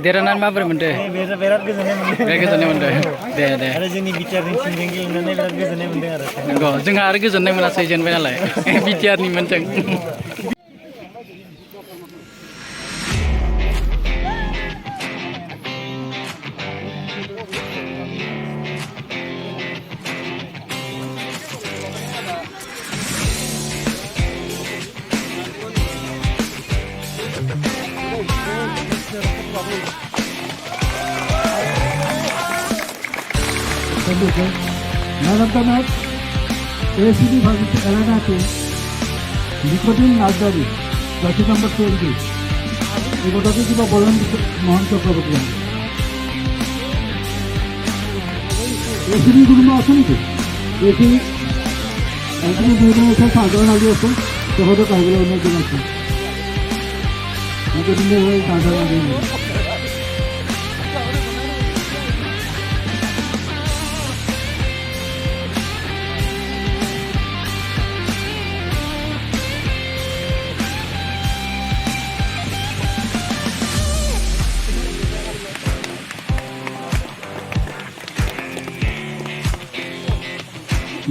देरहानानै माबोरै मोनदो? बिराद गोजोननाय मोनदों। बिराद गोजोननाय मोनदो। दे दे। आरो जोंनि बिटिआरनि टिमजों गेलेनानै बिराद गोजोननाय मोनदों आरो। नंगौ जोंहा आरो गोजोननाय मोनासै जेनबाय नालाय बिटिआरनिमोन जों। Man of the match, ACB versus Elanati, Nicotine Nazari, jersey number 20. এই কথাটি কিবা বলেন মোহন চক্রবর্তী। এসিবি কোনো আছে নাকি? এসিবি একদিন দুজন এসে সাধারণ আগে আছে, তখন কাহিগুলো অনেকজন আছে। দিনের হয়ে সাধারণ আগে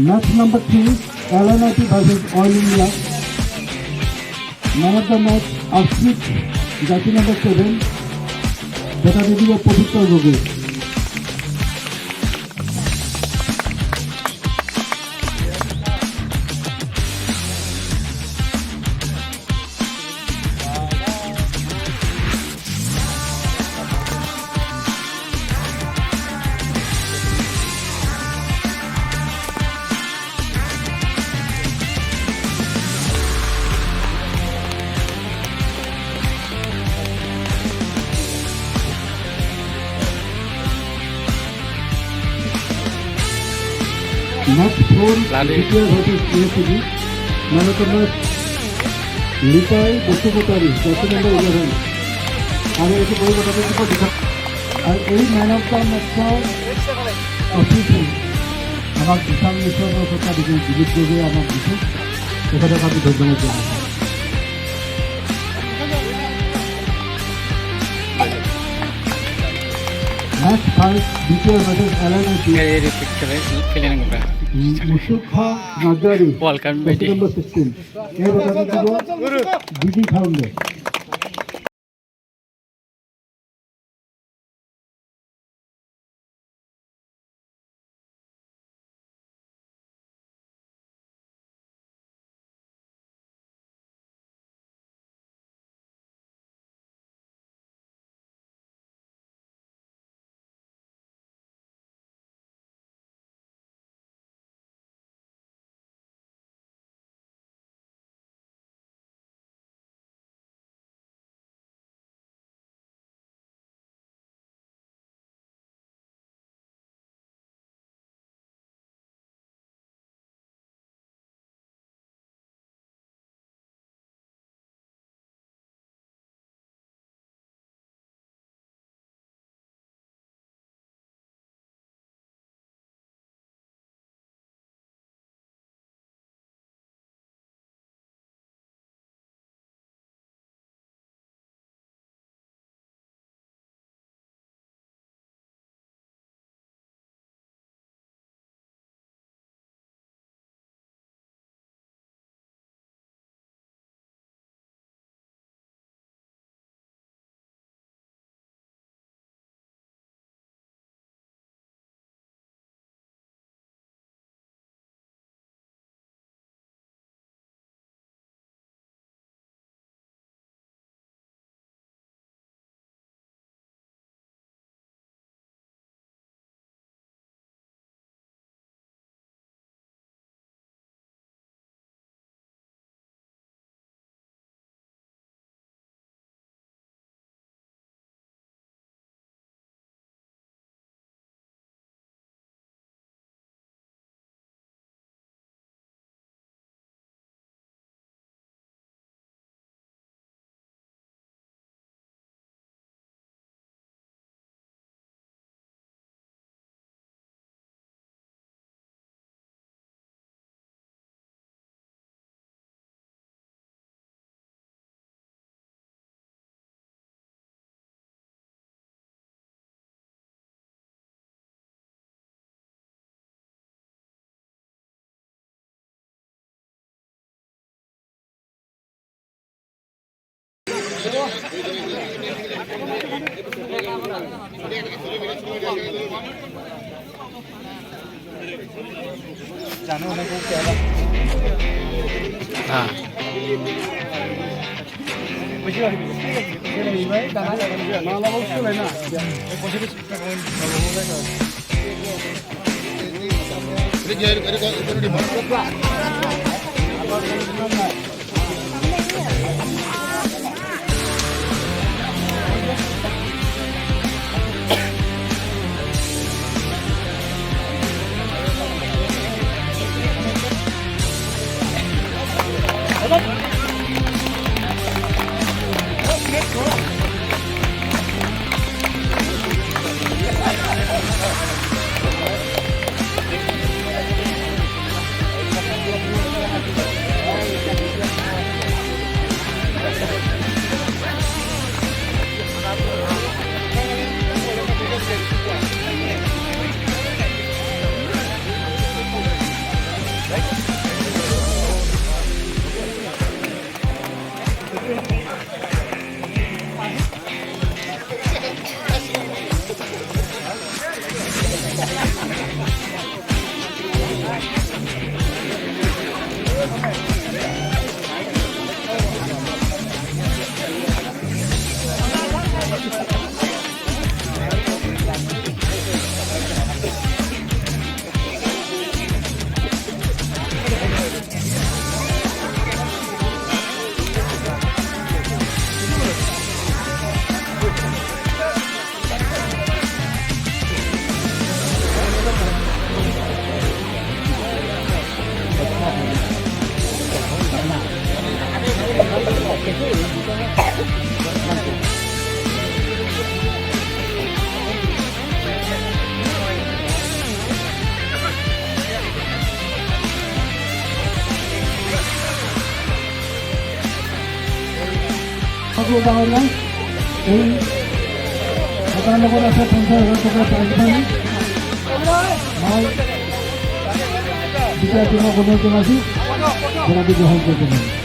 Match number 3, LNIT versus Oil India. Man of the match, Ashik, jersey number 7. That will be a Pavitra Yogesh. Match 4, BTR versus ACB. Man of the match, Lipai Bosukotari, jersey number 11. আর এসে বই কথাটা কি দেখা আর এই man of the ম্যাচটা অফিসে আমার বিশাল mission কথা দিকে দিলীপ দেবে আমার বিশেষ এখানে আমি ধন্যবাদ জানাই ম্যাচ 5 দ্বিতীয় ম্যাচের এলএনআইটি মুস্তাফা নাজারি ওয়েলকাম নম্বর 16 এর কথা দিব বিডি ফাউন্ডার जाने होने को क्या हाँ बुझी वाली भाई दाना लगा ना लगा उसको लेना पहुंचे भी bangunan ini akan melakukan pencabutan pengiriman mau bisa cuma konfirmasi berarti bohong teman.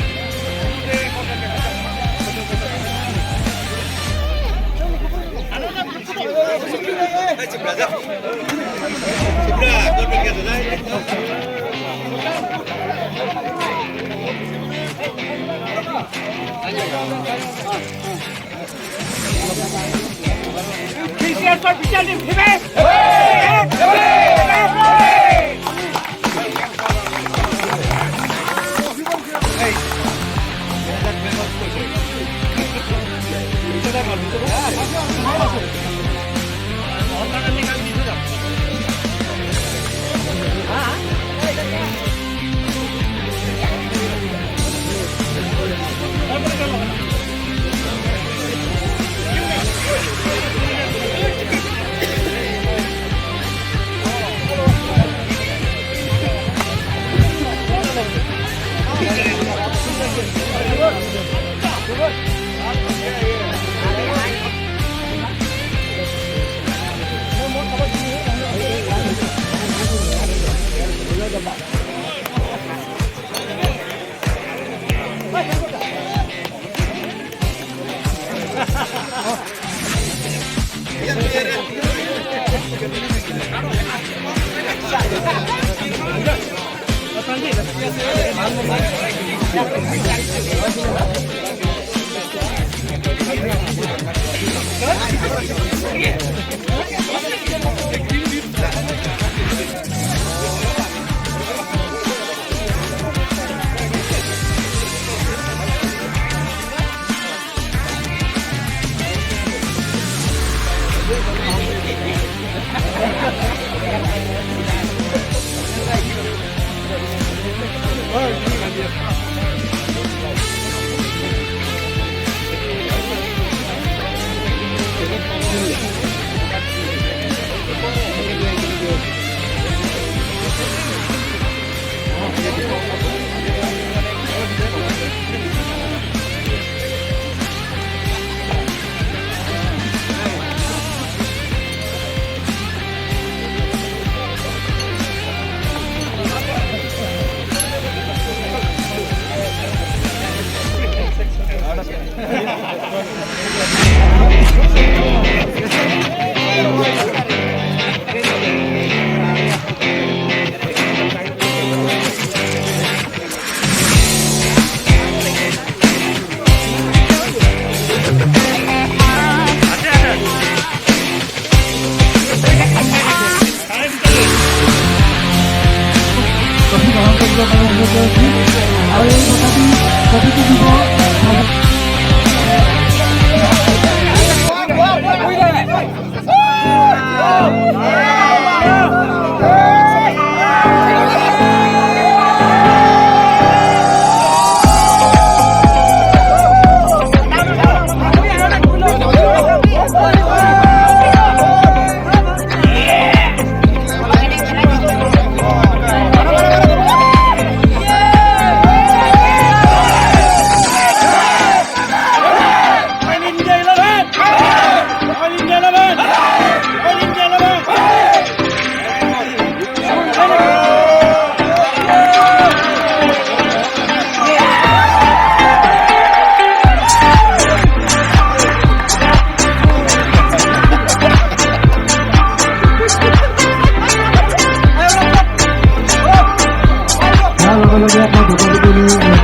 আপনার যোগাযোগ নিয়ে